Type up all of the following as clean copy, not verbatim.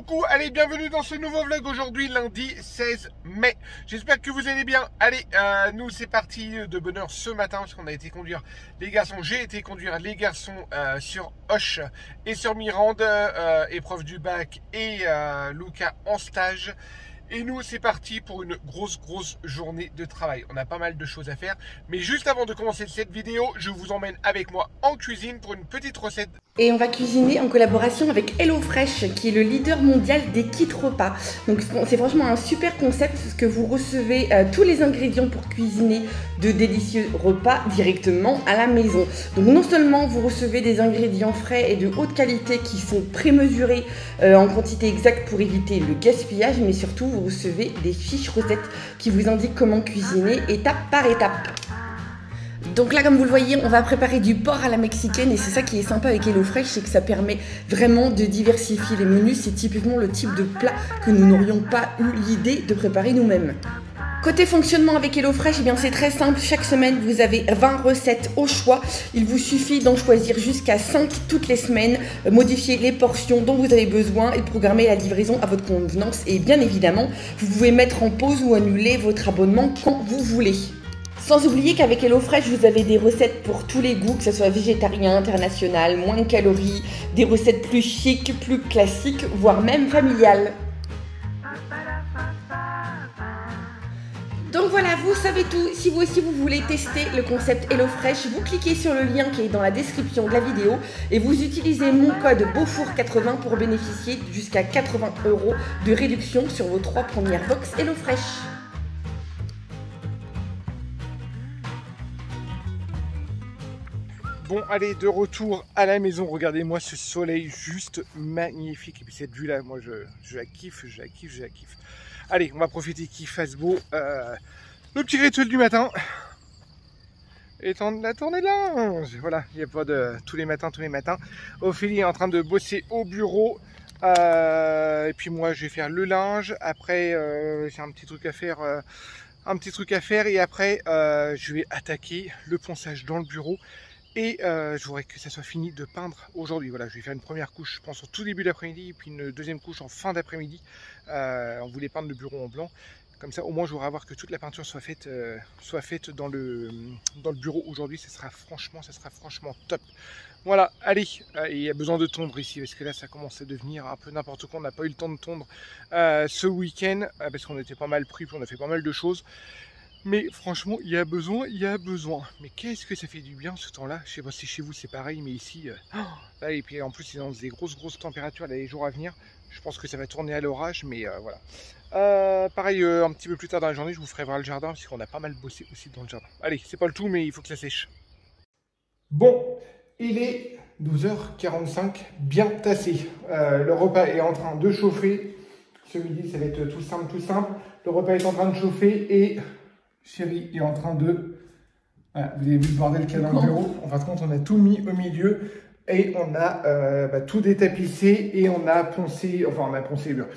coucou, allez, bienvenue dans ce nouveau vlog aujourd'hui, lundi 16 mai. J'espère que vous allez bien. Allez, nous c'est parti de bonne heure ce matin parce qu'on a été conduire les garçons. J'ai été conduire les garçons sur Hoche et sur Mirande, épreuve du bac et Lucas en stage. Et nous, c'est parti pour une grosse journée de travail. On a pas mal de choses à faire. Mais juste avant de commencer cette vidéo, je vous emmène avec moi en cuisine pour une petite recette. Et on va cuisiner en collaboration avec HelloFresh, qui est le leader mondial des kits repas. Donc c'est franchement un super concept parce que vous recevez tous les ingrédients pour cuisiner de délicieux repas directement à la maison. Donc non seulement vous recevez des ingrédients frais et de haute qualité qui sont prémesurés en quantité exacte pour éviter le gaspillage, mais surtout vous recevez des fiches recettes qui vous indiquent comment cuisiner étape par étape. Donc là, comme vous le voyez, on va préparer du porc à la mexicaine et c'est ça qui est sympa avec HelloFresh, c'est que ça permet vraiment de diversifier les menus. C'est typiquement le type de plat que nous n'aurions pas eu l'idée de préparer nous-mêmes. Côté fonctionnement avec HelloFresh, eh bien c'est très simple. Chaque semaine, vous avez 20 recettes au choix. Il vous suffit d'en choisir jusqu'à 5 toutes les semaines, modifier les portions dont vous avez besoin et programmer la livraison à votre convenance. Et bien évidemment, vous pouvez mettre en pause ou annuler votre abonnement quand vous voulez. Sans oublier qu'avec HelloFresh, vous avez des recettes pour tous les goûts, que ce soit végétarien, international, moins de calories, des recettes plus chic, plus classiques, voire même familiales. Donc voilà, vous savez tout. Si vous aussi vous voulez tester le concept HelloFresh, vous cliquez sur le lien qui est dans la description de la vidéo et vous utilisez mon code BEAUFOUR80 pour bénéficier jusqu'à 80 € de réduction sur vos 3 premières box HelloFresh. Bon, allez, de retour à la maison. Regardez-moi ce soleil juste magnifique. Et puis cette vue-là, moi, je la kiffe, je la kiffe. Allez, on va profiter qu'il fasse beau. Le petit rituel du matin. Étendre la tournée de linge. Voilà, il n'y a pas de tous les matins. Ophélie est en train de bosser au bureau. Et puis moi, je vais faire le linge. Après, j'ai un petit truc à faire. Et après, je vais attaquer le ponçage dans le bureau. Et je voudrais que ça soit fini de peindre aujourd'hui. Voilà, je vais faire une première couche, je pense, au tout début d'après-midi, puis une deuxième couche en fin d'après-midi. On voulait peindre le bureau en blanc. Comme ça, au moins, je voudrais avoir que toute la peinture soit faite dans le bureau aujourd'hui. Ça sera franchement top. Voilà, allez, il y a besoin de tondre ici, parce que là, ça commence à devenir un peu n'importe quoi. On n'a pas eu le temps de tondre ce week-end, parce qu'on était pas mal pris, puis on a fait pas mal de choses. Mais franchement, il y a besoin. Mais qu'est-ce que ça fait du bien ce temps-là. Je sais pas si chez vous c'est pareil, mais ici, là, et puis en plus, ils ont des grosses températures là, les jours à venir. Je pense que ça va tourner à l'orage, mais voilà. Pareil, un petit peu plus tard dans la journée, je vous ferai voir le jardin, parce qu'on a pas mal bossé aussi dans le jardin. Allez, c'est pas le tout, mais il faut que ça sèche. Bon, il est 12h45, bien tassé. Le repas est en train de chauffer. Ce midi, ça va être tout simple. Le repas est en train de chauffer et Chérie est en train de... Voilà, vous avez vu le bordel qu'il y a dans le bureau. En fin de compte, on a tout mis au milieu et on a tout détapissé et on a poncé... Enfin, on a poncé les murs.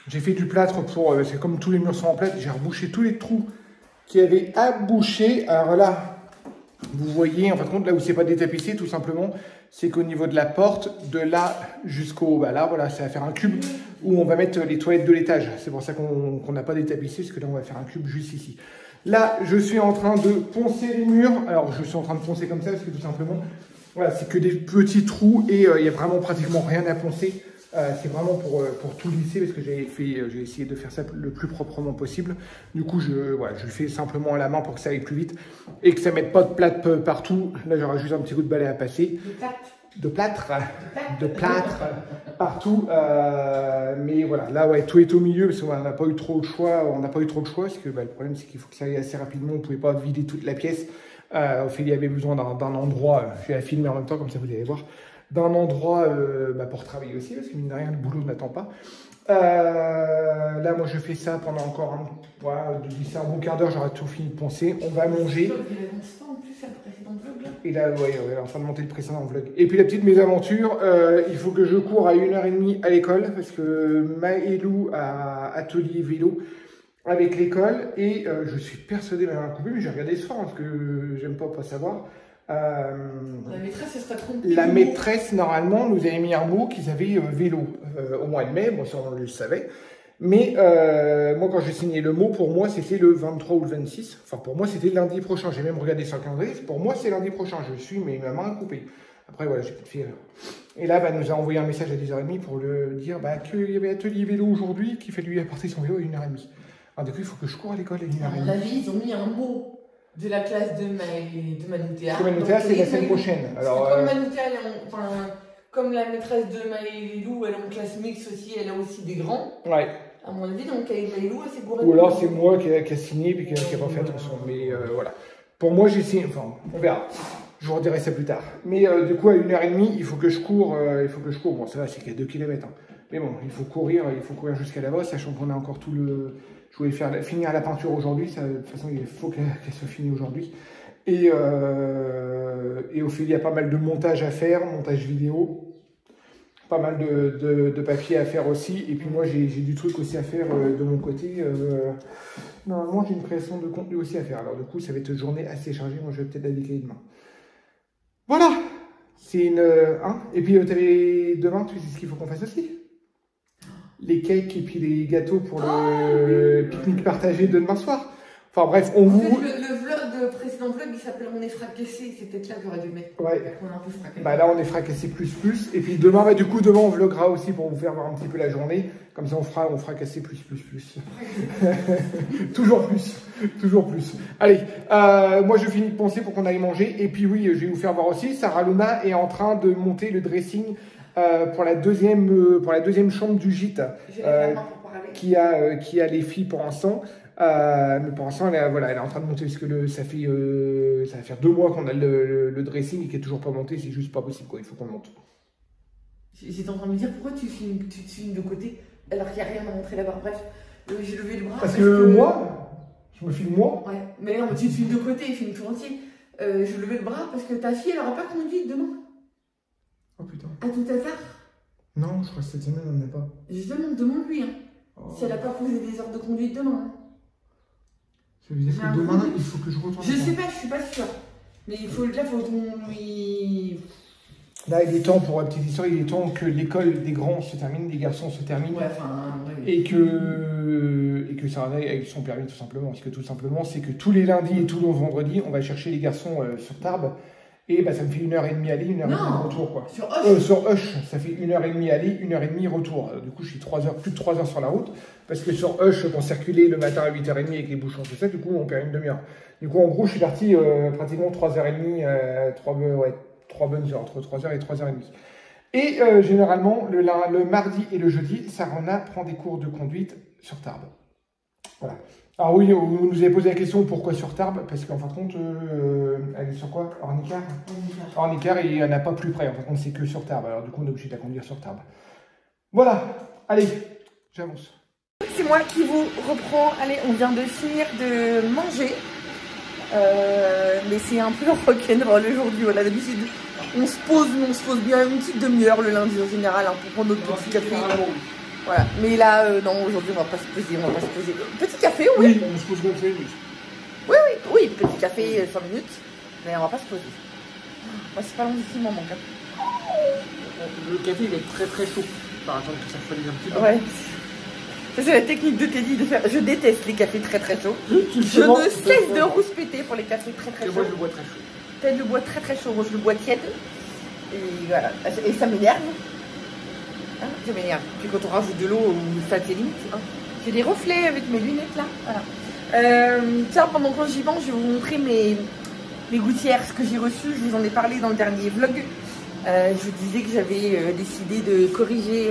J'ai fait du plâtre pour... c'est comme tous les murs sont en plâtre. J'ai rebouché tous les trous qu'il y avait à boucher. Alors là, vous voyez, en fin de compte, là où c'est pas détapissé, tout simplement, c'est qu'au niveau de la porte, de là jusqu'au... Bah là, voilà, ça va faire un cube où on va mettre les toilettes de l'étage. C'est pour ça qu'on n'a pas détapissé, parce que là, on va faire un cube juste ici. Là, je suis en train de poncer les murs. Alors, je suis en train de poncer comme ça parce que tout simplement, voilà, c'est que des petits trous et il n'y a vraiment pratiquement rien à poncer. C'est vraiment pour tout lisser parce que j'ai essayé de faire ça le plus proprement possible. Du coup, je le fais simplement à la main pour que ça aille plus vite et que ça ne mette pas de plâtre partout. Là, j'aurai juste un petit coup de balai à passer. De plâtre partout, mais voilà, là ouais, tout est au milieu parce qu'on n'a pas eu trop de choix. Parce que le problème c'est qu'il faut que ça aille assez rapidement. On ne pouvait pas vider toute la pièce. Ophélie avait besoin d'un endroit. Je vais la filmer en même temps comme ça vous allez voir, d'un endroit pour travailler aussi parce que mine de rien le boulot n'attend pas. Là moi je fais ça pendant encore d'ici un bon quart d'heure, j'aurai tout fini de poncer. On va manger. Et là, ouais, on est en train de monter le précédent vlog. Et puis la petite mésaventure, il faut que je cours à 1h30 à l'école parce que Maëlou a atelier vélo avec l'école et je suis persuadé d'avoir un coupé, mais j'ai regardé ce soir parce que j'aime pas savoir. La maîtresse, elle sera trompée. La maîtresse, normalement, nous avait mis un mot qu'ils avaient vélo au mois de mai. Bon, ça, on le savait. Mais moi, quand j'ai signé le mot, pour moi, c'était le 23 ou le 26. Enfin, pour moi, c'était lundi prochain. J'ai même regardé sur le calendrier. Pour moi, c'est lundi prochain. Je suis, mais ma main coupée. Après, voilà, j'ai peut-être fait erreur. Et là, bah, nous a envoyé un message à 10h30 pour le dire bah, qu'il y avait atelier vélo aujourd'hui, qu'il fait lui apporter son vélo à 1h30. Alors, du coup, il faut que je cours à l'école à 1h30. À mon avis, ils ont mis un mot de la classe de Manoutéa. Parce que Manoutéa, c'est la semaine prochaine. Alors, comme Manoutéa, comme la maîtresse de Maëlou, elle est en classe mixte aussi, elle a aussi des grands. Ouais. À mon avis, donc Maëlou, elle s'est gourée. Ou alors c'est moi qui a signé et qui n'a pas fait attention. Mais voilà. Pour moi, j'ai signé. Enfin, on verra. Je vous redirai ça plus tard. Mais du coup, à 1h30, il faut que je cours. Bon, ça va, c'est qu'à 2 km. Hein. Mais bon, il faut courir jusqu'à là-bas, sachant qu'on a encore tout le. Je voulais finir la peinture aujourd'hui. De toute façon, il faut qu'elle soit finie aujourd'hui. Et Ophélie, il y a pas mal de montage à faire, montage vidéo. Pas mal de papier à faire aussi. Et puis moi, j'ai du truc aussi à faire de mon côté. Normalement, j'ai une création de contenu aussi à faire. Alors du coup, ça va être une journée assez chargée. Moi, je vais peut-être la décaler demain. Voilà. C'est une... Et puis, demain, tu sais ce qu'il faut qu'on fasse aussi? Les cakes et puis les gâteaux pour le pique-nique partagé de demain soir. Enfin bref, on vous... Le précédent vlog, il s'appelait On est fracassé. C'est peut-être là que j'aurais dû mettre. Ouais. On est un peu fracassé. Bah là, on est fracassé plus. Et puis demain, bah, du coup, demain, on vloguera aussi pour vous faire voir un petit peu la journée. Comme ça, on fracassé plus. Toujours plus. Allez, moi, je finis de penser pour qu'on aille manger. Et puis oui, je vais vous faire voir aussi. Sarah Luna est en train de monter le dressing pour la deuxième chambre du gîte. Qui a les filles pour l'instant. Mais pour l'instant, elle est en train de monter parce que ça va faire 2 mois qu'on a le dressing et qui est toujours pas monté. C'est juste pas possible, quoi. Il faut qu'on le monte. J'étais en train de me dire pourquoi tu te filmes de côté alors qu'il n'y a rien à montrer là-bas. Bref, j'ai levé le bras. Parce que moi, je me filme moi. Ouais, mais non, mais tu te filmes de côté, il filme tout entier. Je levais le bras parce que ta fille, elle n'aura pas conduit demain. Oh putain. À tout hasard. Non, je crois que cette semaine, on n'en a pas. Justement, demande-lui. Hein. Oh. Si elle n'a pas posé des heures de conduite demain. Hein. Ça veut dire que demain, il faut que je retourne. Je sais pas, je suis pas sûre. Mais il faut qu'on lui. Là, il est temps, pour la petite histoire, il est temps que l'école des grands se termine, des garçons se terminent. Ouais, ouais. Et que ça en aille avec son permis, tout simplement. Parce que tout simplement, c'est que tous les lundis et tous les vendredis, on va chercher les garçons sur Tarbes. Et bah, ça me fait 1h30 aller, 1h30 retour. Quoi. Sur Hush, ça fait 1h30 aller, 1h30 retour. Du coup, je suis plus de 3 heures sur la route. Parce que sur Hush, pour circuler le matin à 8h30 avec les bouchons, tout ça, du coup, on perd une demi-heure. Du coup, en gros, je suis parti pratiquement 3h30, 3 bonnes heures, entre 3h et 3h30. Et généralement, le mardi et le jeudi, Sarah prend des cours de conduite sur Tarbes. Voilà. Alors oui, vous nous avez posé la question pourquoi sur Tarbes, parce qu'en fin de compte, elle est sur quoi? Ornicar. Ornicar, et il n'y en a pas plus près, en fin de compte, c'est que sur Tarbes. Alors du coup, on est obligé de la conduire sur Tarbes. Voilà, allez, j'avance. C'est moi qui vous reprends. Allez, on vient de finir de manger. Mais c'est un peu rock'n'roll aujourd'hui. Voilà, d'habitude, on se pose bien une petite demi-heure le lundi en général hein, pour prendre notre petit café. Voilà, mais là, non, aujourd'hui, on va pas se poser, Petit café, oui. Oui, on se pose 25 minutes. Oui, petit café, 5 minutes, mais on va pas se poser. Moi, c'est pas long d'ici, mon manque. Le café, il est très très chaud. Par attendre que ça refroidisse un petit peu. Ouais. Ça, c'est la technique de Teddy de faire. Je déteste les cafés très très chauds. Je ne cesse de rouspéter pour les cafés très très chauds. Moi, je le bois très chaud. Ted le bois très très chaud, moi je le bois tiède. Et voilà. Et ça m'énerve. Hein, ça m'énerve. Puis quand on rajoute de l'eau, ça t'élimite. Hein. J'ai des reflets avec mes lunettes là. Voilà. Tiens, pendant que j'y pense, je vais vous montrer mes gouttières, ce que j'ai reçu. Je vous en ai parlé dans le dernier vlog. Je vous disais que j'avais décidé de corriger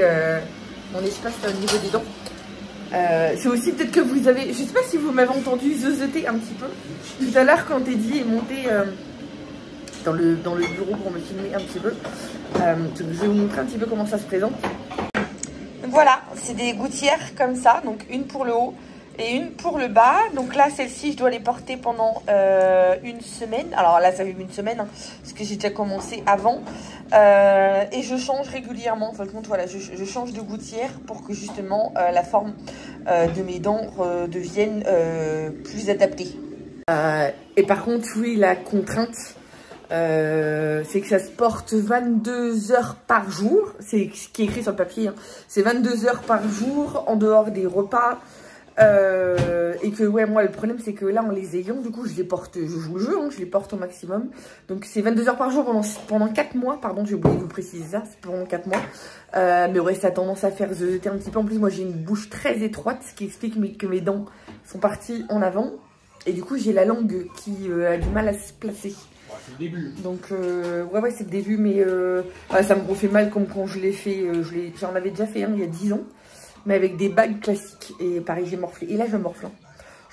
mon espace au niveau des dents. C'est aussi peut-être que vous avez... Je sais pas si vous m'avez entendu zozoter un petit peu. Tout à l'heure, quand Teddy est monté dans le bureau pour me filmer un petit peu. Je vais vous montrer un petit peu comment ça se présente. Donc voilà, c'est des gouttières comme ça. Donc une pour le haut et une pour le bas. Donc là, celle-ci, je dois les porter pendant une semaine. Alors là, ça fait une semaine, hein, parce que j'ai déjà commencé avant. Et je change régulièrement. En fin de compte, voilà, je change de gouttière pour que justement la forme de mes dents devienne plus adaptée. Et par contre, oui, la contrainte, c'est que ça se porte 22 heures par jour. C'est ce qui est écrit sur le papier. Hein. C'est 22 heures par jour en dehors des repas. Et que ouais, moi le problème c'est que là en les ayant, du coup je les porte, je joue le jeu, hein, je les porte au maximum. Donc c'est 22 heures par jour pendant 4 mois, pardon, j'ai oublié de vous préciser ça, c'est pendant 4 mois. Mais ouais, ça a tendance à faire zeuter un petit peu. En plus moi j'ai une bouche très étroite, ce qui explique que mes dents sont parties en avant. Et du coup j'ai la langue qui a du mal à se placer. C'est le début. Donc ouais c'est le début, mais ça me refait mal comme quand je l'ai fait, j'en avais déjà fait un il y a 10 ans. Mais avec des bagues classiques. Et pareil, j'ai morflé. Et là, je morfle. Hein.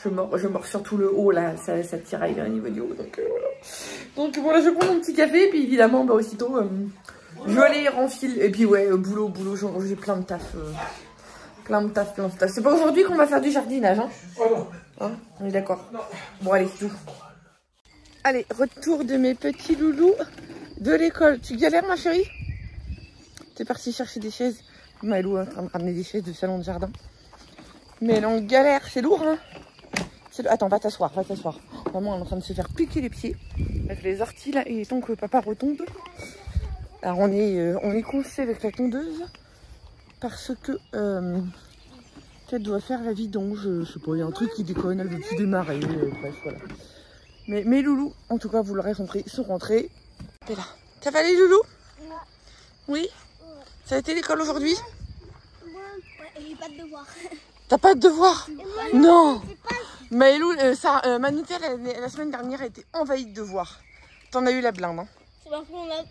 Je morfle surtout le haut, là. Ça tiraille vers le niveau du haut. Donc voilà. Donc voilà, je prends mon petit café. Et puis évidemment, bah, aussitôt, je aller en fil. Et puis ouais, boulot. J'ai plein de taf. Plein de taf. C'est pas aujourd'hui qu'on va faire du jardinage. Hein, hein, on est d'accord. Bon, allez, tout. Allez, retour de mes petits loulous de l'école. Tu galères, ma chérie? T'es partie chercher des chaises. Maëlou est en train de ramener des chaises de salon de jardin. Mais elle est en galère, c'est lourd hein. Attends, va t'asseoir. Maman elle est en train de se faire piquer les pieds. Avec les orties là, et tant que papa retombe. Alors on est coincé avec la tondeuse. Parce que qu'elle doit faire la vidange. Je sais pas, il y a un truc qui déconne, elle veut plus démarrer. Bref, voilà. Mais mes loulous, en tout cas vous l'aurez compris, sont rentrés. T'es là. Ça va les loulous? Oui. Ça a été l'école aujourd'hui? Ouais, j'ai pas de devoir. T'as pas de devoir? Non. Maëlou, Manouté, la semaine dernière, a été envahie de devoirs. T'en as eu la blinde, hein? C'est parce qu'on a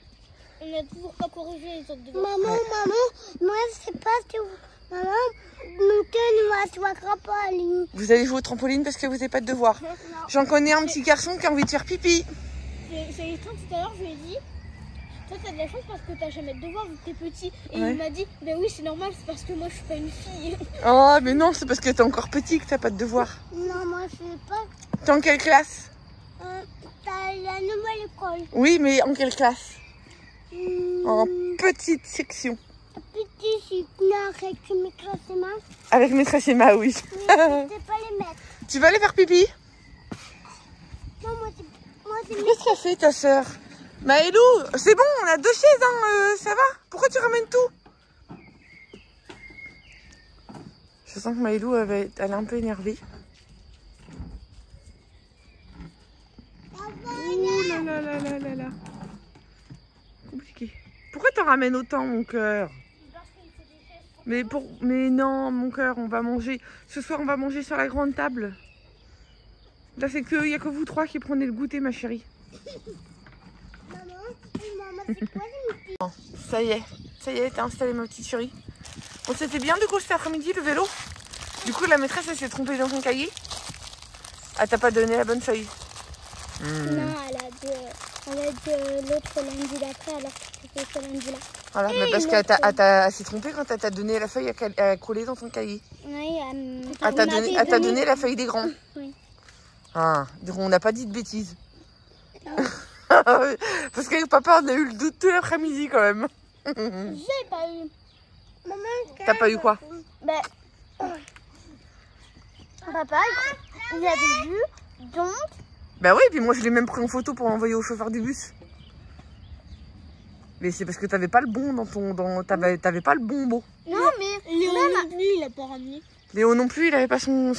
toujours pas corrigé les autres devoirs. Maman, moi je sais pas si maman, nous ne va pas aller. Vous allez jouer au trampoline parce que vous n'avez pas de devoir. J'en connais un petit garçon qui a envie de faire pipi. C'est étrange, tout à l'heure, je lui ai dit, toi t'as de la chance parce que t'as jamais de devoir vu que t'es petit. Et ouais. il m'a dit, ben oui c'est normal, c'est parce que moi je suis pas une fille. Oh mais non, c'est parce que t'es encore petit que t'as pas de devoir. Non, moi je sais pas. T'es en quelle classe? T'as la nouvelle école. Oui, mais en quelle classe? En petite section. Petit, non, avec maîtresse Emma. Avec maîtresse Emma, oui. Mais je sais pas les mettre. Tu vas aller faire pipi? Non, moi c'est Qu'est-ce qu'elle fait ta soeur? Maëlou, c'est bon, on a 2 chaises, hein, ça va? Pourquoi tu ramènes tout? Je sens que Maëlou, elle est un peu énervée. Ouh là là là là là là. Compliqué. Pourquoi t'en ramènes autant, mon cœur? Mais non, mon cœur, on va manger. Ce soir, on va manger sur la grande table. Là, il n'y a que vous 3 qui prenez le goûter, ma chérie. Maman, c'est quoi les Bon, ça y est, t'as installé ma petite chérie. Bon, c'était bien du coup cet après-midi le vélo. Du coup, la maîtresse, elle s'est trompée dans son cahier. Ah, t'as pas donné la bonne feuille? Non, elle a dit l'autre lundi d'après alors que c'était ce lundi-là. Voilà, mais parce qu'elle s'est trompée quand elle t'a donné la feuille à coller dans ton cahier. Oui, Elle t'a donné la feuille des grands. Oui. Ah, on n'a pas dit de bêtises. Parce qu'avec papa, on a eu le doute tout l'après-midi quand même. J'ai pas eu. Maman, T'as pas eu quoi? Ben, papa, il avait vu, donc... Bah oui, puis moi je l'ai même pris en photo pour l'envoyer au chauffeur du bus. Mais c'est parce que t'avais pas le bon t'avais pas le bon mot. Non, mais Léo non plus, il a pas ramené. Léo non plus, il avait pas son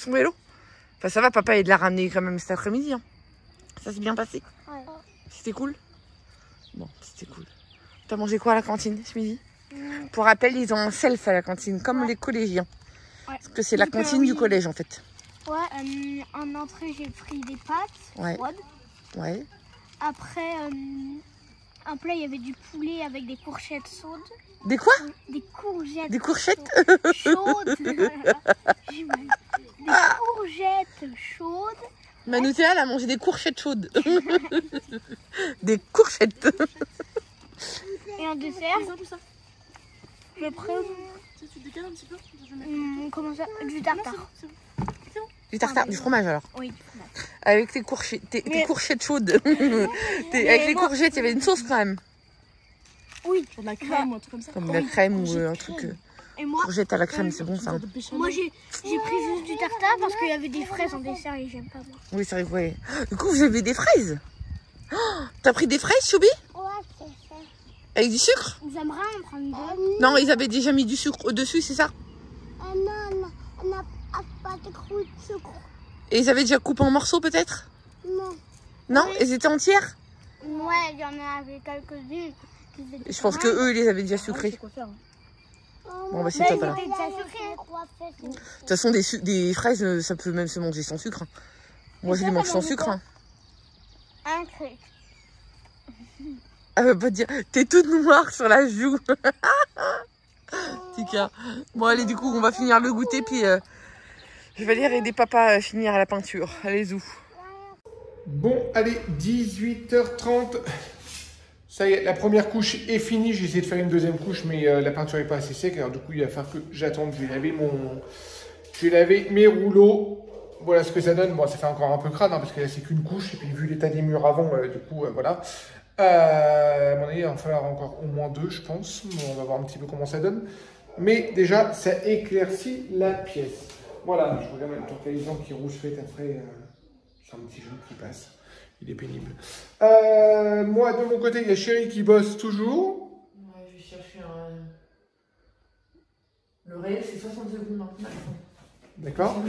vélo. Enfin ça va, papa il l'a ramené quand même cet après-midi. Hein. Ça s'est bien passé. Ouais. C'était cool. Bon, c'était cool. T'as mangé quoi à la cantine ce midi? Pour rappel, ils ont un self à la cantine, comme les collégiens. Ouais. Parce que c'est la cantine du collège en fait. Ouais, en entrée j'ai pris des pâtes froides. Ouais. Après, un plat il y avait du poulet avec des courgettes chaudes. Des quoi? Des courgettes. Des courgettes chaudes. Des courgettes chaudes. Manouté, elle a mangé des courgettes chaudes. Des courgettes. Et en dessert, je prends comment ça? Du tartare. Du tartare, du fromage alors? Oui, du fromage. Avec tes courgettes chaudes. Avec les courgettes, il y avait une sauce quand même. Oui. De la crème ou un truc comme ça. Comme de la crème ou un truc. Et moi, courgette à la crème, c'est bon ça. Moi j'ai pris juste du tartare parce qu'il y avait des fraises en dessert et j'aime pas moi. Oui, c'est vrai, ouais. Du coup, vous avez des fraises? T'as pris des fraises, Choubi? Ouais, c'est ça. Avec du sucre? J'aimerais en prendre deux. Non, ils avaient déjà mis du sucre au-dessus, c'est ça? Non, on n'a pas de croûte de sucre. Et ils avaient déjà coupé en morceaux, peut-être? Non. Non, Oui. elles étaient entières? Ouais, il y en avait quelques-unes. Je pense que eux, ils les avaient déjà sucrées. Bon, bah, c'est top, alors. Ils étaient déjà sucrés. De toute façon, des fraises, ça peut même se manger sans sucre. Hein. Moi, je les mange sans sucre. Hein. Un truc. Elle va pas te dire, t'es toute noire sur la joue. Tika. Bon, allez, du coup, on va finir le goûter, puis je vais aller aider papa à finir à la peinture. Allez, zou. Bon, allez, 18h30. Ça y est, la première couche est finie. J'ai essayé de faire une deuxième couche, mais la peinture n'est pas assez sec. Alors du coup, il va falloir que j'attende. Je vais laver mes rouleaux. Voilà ce que ça donne. Bon, ça fait encore un peu crade, hein, parce que là, c'est qu'une couche. Et puis, vu l'état des murs avant, du coup, voilà. À mon avis, il va en falloir encore au moins 2, je pense. Bon, on va voir un petit peu comment ça donne. Mais déjà, ça éclaircit la pièce. Voilà, je regarde même ton télévision qui rouge fait après. C'est un petit jeu qui passe. Il est pénible. Moi, de mon côté, il y a Chérie qui bosse toujours. Ouais, je vais chercher un... Le réel, c'est 60 secondes maintenant. D'accord.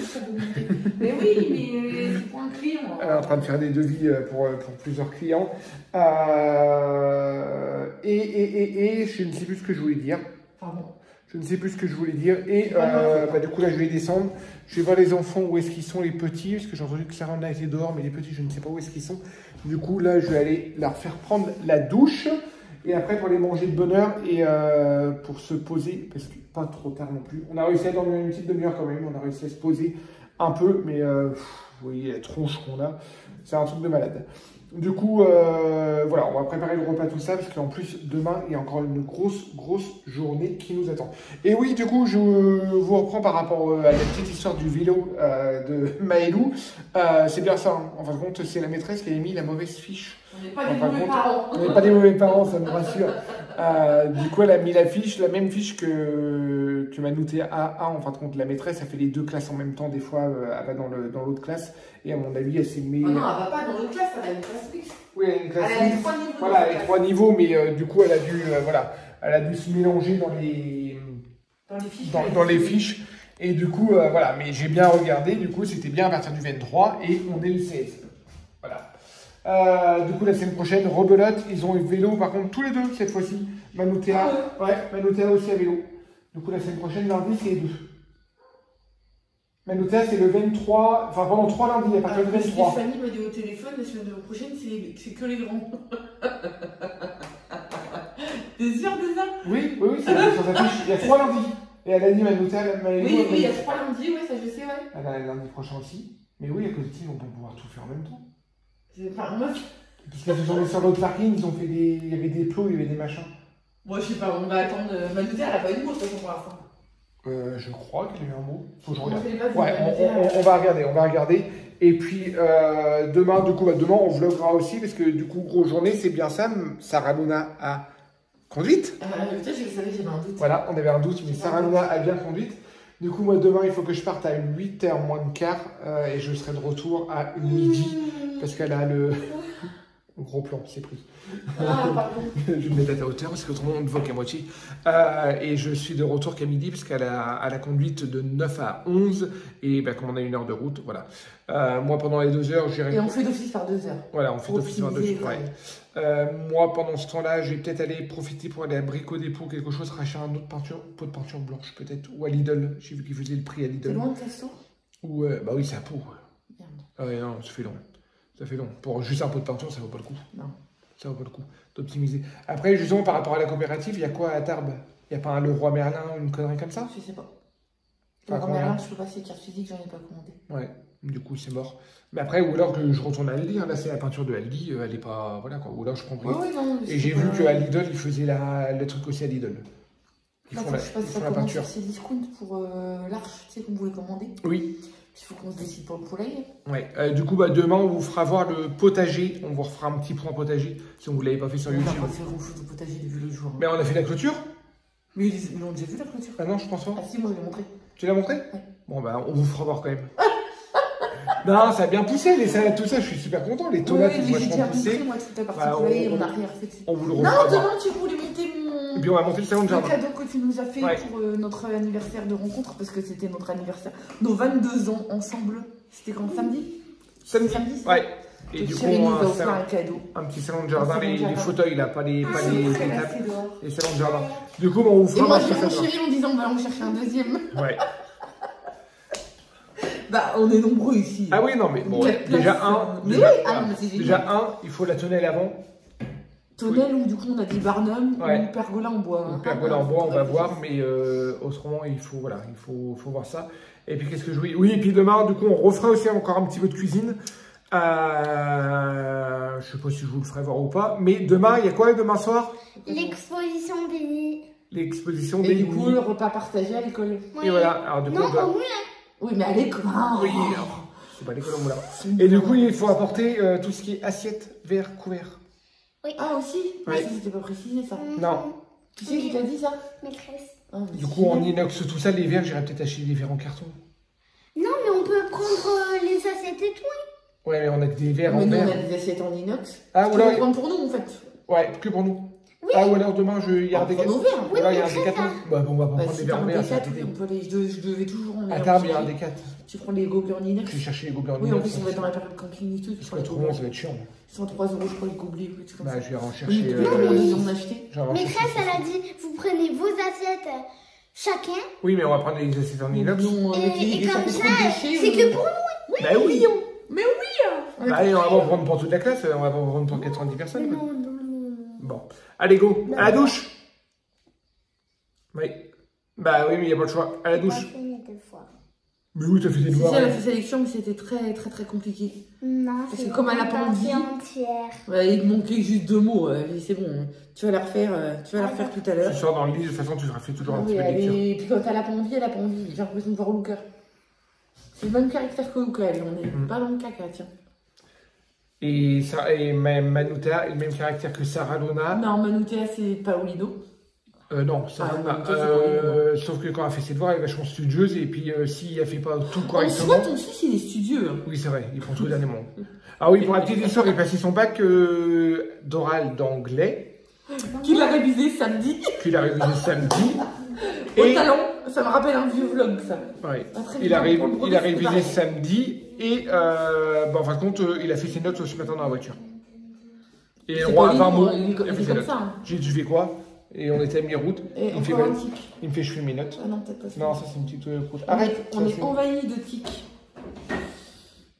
Mais oui, mais c'est pour un client. Elle est en train de faire des devis pour plusieurs clients. Et je ne sais plus ce que je voulais dire. Pardon. Je ne sais plus ce que je voulais dire. Et du coup, là, je vais descendre. Je vais voir les enfants où est-ce qu'ils sont, les petits. Parce que j'ai entendu que Sarah a été dehors, mais les petits, je ne sais pas où est-ce qu'ils sont. Du coup, là, je vais aller leur faire prendre la douche. Et après, pour les manger de bonne heure et pour se poser. Parce que pas trop tard non plus. On a réussi à dormir une petite demi-heure quand même. On a réussi à se poser un peu. Mais vous voyez la tronche qu'on a. C'est un truc de malade. Du coup, voilà, on va préparer le repas, tout ça, parce qu'en plus, demain, il y a encore une grosse journée qui nous attend. Et oui, du coup, je vous reprends par rapport à la petite histoire du vélo de Maëlou. C'est bien ça, hein. En fin de compte, c'est la maîtresse qui a mis la mauvaise fiche. On n'est pas des mauvais parents. On n'est pas des mauvais parents, ça me rassure. Du coup, elle a mis la même fiche que Manouté A1. En fin de compte, la maîtresse a fait les deux classes en même temps. Des fois, elle va dans l'autre classe. Et à mon avis, elle s'est mis... Ah non, elle va pas dans l'autre classe, elle a une classe fixe. Oui, elle a une classe Elle a les fixe. 3 niveaux. Voilà, les 3 niveaux, mais du coup, elle a dû, elle a dû se mélanger dans les fiches. Et du coup, voilà, mais j'ai bien regardé. Du coup, c'était bien à partir du 23 et on est le 16. Voilà. Du coup, la semaine prochaine, rebelote. Ils ont eu vélo, par contre, tous les deux cette fois-ci. Manoutéa, ouais, Manoutéa aussi à vélo. Du coup, la semaine prochaine, lundi, c'est les deux. Manoutéa, c'est le 23, enfin pendant 3 lundis, à partir du 23. Fanny m'a dit au téléphone, la semaine prochaine, c'est que les grands. T'es sûr de ça? Oui, c'est sur sa fiche. Il y a 3 lundis. Et elle a dit Manoutéa, oui, il y a 3 lundis, ouais, ça je sais, ouais. Elle a lundi prochain aussi. Mais oui, à cause de ça, ils vont pas pouvoir tout faire en même temps. C'est pas moi. Parce qu'elles se sont mis sur l'autre parking, ils ont fait il y avait des plots, il y avait des machins. Moi, je sais pas, on va attendre. Manoutéa, elle a pas eu de mot, de toute façon, pour l'instant. Je crois qu'il y a eu un mot. Faut que je regarde. Ouais, on va regarder. Et puis demain, demain on vloggera aussi parce que du coup, grosse journée, c'est bien ça. Sarah Luna a conduite. Je savais que j'avais un doute. Voilà, on avait un doute, mais Sarah Luna a bien conduite. Du coup, moi, demain, il faut que je parte à 8h moins de quart et je serai de retour à midi parce qu'elle a le gros plan, c'est pris. Ah, pardon. Je vais me mettre à ta hauteur parce qu'autrement on ne voit qu'à moitié. Et je suis de retour qu'à midi parce qu'elle a la conduite de 9 à 11 et comme on a 1 heure de route, voilà. Moi pendant les 2 heures, j'irai. Et on fait d'office par 2 heures. Voilà, on fait d'office par 2 heures. Ouais. Moi pendant ce temps-là, je vais peut-être aller profiter pour aller à Brico Dépôt, quelque chose, racheter un autre pot de peinture blanche peut-être, ou à Lidl. J'ai vu qu'ils faisaient le prix à Lidl. C'est loin de Casto? Ou bah oui, c'est à Pau. Merde. Ah ouais, non, ça fait long. Ça fait long. Pour juste un pot de peinture, ça vaut pas le coup. Non. Ça vaut pas le coup d'optimiser. Après, justement, par rapport à la coopérative, il y a quoi à Tarbes? Il n'y a pas un Leroy Merlin ou une connerie comme ça? Je sais pas. Enfin, Le Merlin, je peux pas, c'est carte physique, j'en ai pas commandé. Ouais, du coup, c'est mort. Mais après, ou alors que je retourne à Aldi. Hein. Là, c'est la peinture de Aldi. Elle est pas. Voilà quoi. Ou alors je prends Brico. Oui, non, et j'ai vu qu'à Lidl, ils faisaient le truc aussi à Lidl. Ils font la peinture. C'est discount pour l'arche, tu sais, qu'on voulait commander. Oui. Il faut qu'on se décide pour le poulet. Ouais. Du coup, demain, on vous fera voir le potager. On vous refera un petit point potager si on ne vous l'avait pas fait sur YouTube. On va pas faire grand-chose de potager depuis le jour. Mais on a fait la clôture. Mais ils l'ont déjà vu la clôture? Ah non, je pense pas. Ah si, moi je l'ai montré. Tu l'as montré? Ouais. Bon, on vous fera voir quand même. Non, ça a bien poussé, les salades, tout ça, je suis super content. Les tomates, Oui, ils sont j'ai déjà vachement poussées. montré, moi, toute la partie Bah, poulailler, on n'a rien fait. On vous le Non, refera. demain, tu voulais monter Et puis on va monter le salon de le jardin. cadeau que tu nous as fait Ouais. pour notre anniversaire de rencontre, parce que c'était notre anniversaire, nos 22 ans ensemble. C'était quand, samedi? Samedi. ça Ouais. Et Donc, du coup, Chérie nous a un offert un cadeau. petit salon de jardin, Un salon de les jardin. fauteuils là, pas les Très tables, assez dehors. les salons de jardin. Du coup, on vous Et fera moi, marcher j'ai mon ça. chéri en disant, on va en chercher un deuxième. Ouais. Bah, on est nombreux ici. Ah oui, non, mais bon, Quelle déjà place, un. mais Déjà, oui, ah, mais c'est génial. déjà un, il faut la tonnelle avant. Tonnelle ou du coup on a dit Barnum Ouais. ou pergola en bois. Une pergola en bois, on va voir, mais autrement, il faut, voilà, faut voir ça. Et puis, qu'est-ce que je voulais. Oui, et puis demain, du coup, on refera aussi encore un petit peu de cuisine. Je sais pas si je vous le ferai voir ou pas, mais demain, il y a quoi demain soir? L'exposition des... L'exposition Et des du coup nids. le repas partagé à l'école. Et voilà, alors du coup, Non, on doit... au moulin. Oui mais à l'école. Oui, alors, c'est pas l'école au moulin. Et du coup, il faut apporter tout ce qui est assiette, verre, couvert. Ah aussi. Ouais. Ça c'était pas précisé ça. Non. Tu sais qui t'a dit ça? Maîtresse. Ah, mais Du c'est coup, en génial. inox, tout ça, les verres, j'irais peut-être acheter des verres en carton. Non, mais on peut prendre les assiettes et tout. Ouais, mais on a que des verres Mais en nous on verre. a des assiettes en inox. Ah, Tu ou alors, peux prendre pour nous en fait. ouais, que pour nous. Oui. Ah, ou alors demain, il y a un On prend décathlon. nos verres. Ou alors, il y a un Oui, mais décathlon. Bah, bon, on va pas Bah, prendre des si verres t'as en un verre, ça va D4, oui, t'aider. on peut aller. Je devais toujours en À aller table, il y a un chercher. D4. Tu prends les gobelets en inox. Je vais chercher les gobelets en Oui, en inox. plus on va être dans la période camping et tout. Parce que autrement, ça va être chiant. Ils sont 3 € je crois les gobelets. Ou des trucs comme Bah, ça. je vais en Oui, chercher. tu peux en acheter. je vais en chercher Maîtresse, six. elle a dit, vous prenez vos assiettes chacun. Oui, mais on va prendre les assiettes en inox. Non, avec les Et ça comme fait ça, trop de déchets. c'est que pour nous. Bah oui. Mais oui. Bah, allez, on va pas prendre pour toute la classe, on va pas prendre pour 90 personnes. quoi. Non, non, non. Bon. Allez, go. À la douche. Oui. Bah oui, mais il n'y a pas le choix. À la douche. J'ai pas fini 2 fois. Mais oui, t'as fait des Si, devoirs. elle a fait sélection, mais c'était très compliqué. Non, Parce que comme elle a pas envie. entière. Ouais, il manquait juste 2 mots. C'est bon. Tu vas la refaire, tout à l'heure. Tu sors dans le lit, de toute façon, tu feras fait toujours un petit Oui, peu de lecture. et puis quand elle a pas envie, elle a pas envie. J'ai l'impression de voir Luca. C'est le même caractère que Luca, elle. On est pas dans le caca, tiens. Et Manuta a le même caractère que Sarah Luna. Non, Manutea, c'est Paolino. Non, Sarah Ah, Luna. Manutea, Sauf que quand elle fait ses devoirs, elle est vachement studieuse. Et puis, si elle fait pas tout En correctement. soi, ton fils, il est studieux. Hein. Oui, c'est vrai, il prend tout le dernier moment. Ah oui, pour la petite histoire, il a passé son bac d'oral d'anglais, Qu'il a révisé samedi. qu'il a révisé samedi. Au talent. Ça me rappelle un vieux vlog, ça. Ouais. Ah, très Il bien. a, Pour le il brevet, a c'est révisé pareil. samedi et en fin de compte, il a fait ses notes ce matin dans la voiture. Et C'est on pas a 20 lui, mots, il est il a fait ses comme notes. ça, hein. J'ai dit, tu fais quoi? Et on était à mi-route. Et Il me fait encore un mal. tic. Il me fait, je fais mes notes. Ah non, peut-être pas ça. Non, ça c'est une petite croûte. Arrête, on ça, est c'est- envahi de tics.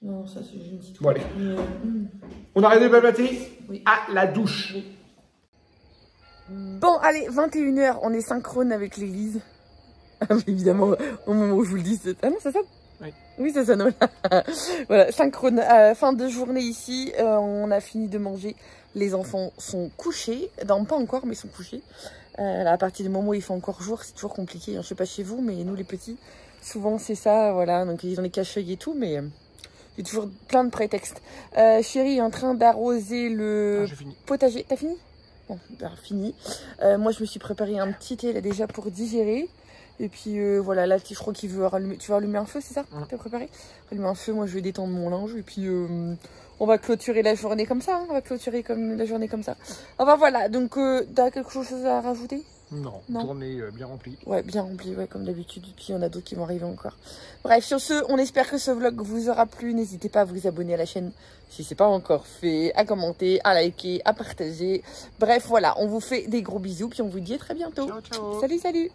Non, ça c'est une petite. Bon, allez. Mais, On arrête de blablater. Oui. À la douche. Bon, allez, 21 h, on est synchrone avec l'église. Évidemment, au moment où je vous le dis, c'est... Ah non, ça sonne? Oui. Oui, ça sonne, voilà. Voilà, synchrone. Fin de journée ici, on a fini de manger. Les enfants sont couchés. Non, pas encore, mais ils sont couchés. Là, à partir du moment où il fait encore jour, c'est toujours compliqué. Hein. Je sais pas chez vous, mais nous, les petits, souvent, c'est ça, voilà. Donc, ils ont les cache-œils et tout, mais... J'ai toujours plein de prétextes. Chérie est en train d'arroser le Ah, j'ai fini. potager. T'as fini? Bon, ben, fini. Moi, je me suis préparé un petit thé là déjà pour digérer. Et puis voilà, là, je crois qu'il veut rallumer. Tu vas allumer un feu, c'est ça? T'as préparé? Allumer un feu, moi, je vais détendre mon linge. Et puis, on va clôturer la journée comme ça. Hein. On va clôturer la journée comme ça. Enfin, voilà. Donc, t'as quelque chose à rajouter? Non, Non. tournée bien remplie. Ouais, bien rempli, ouais, comme d'habitude. Et puis, il y en a d'autres qui vont arriver encore. Bref, sur ce, on espère que ce vlog vous aura plu. N'hésitez pas à vous abonner à la chaîne si ce n'est pas encore fait, à commenter, à liker, à partager. Bref, voilà, on vous fait des gros bisous. Puis on vous dit à très bientôt. Ciao, ciao. Salut, salut!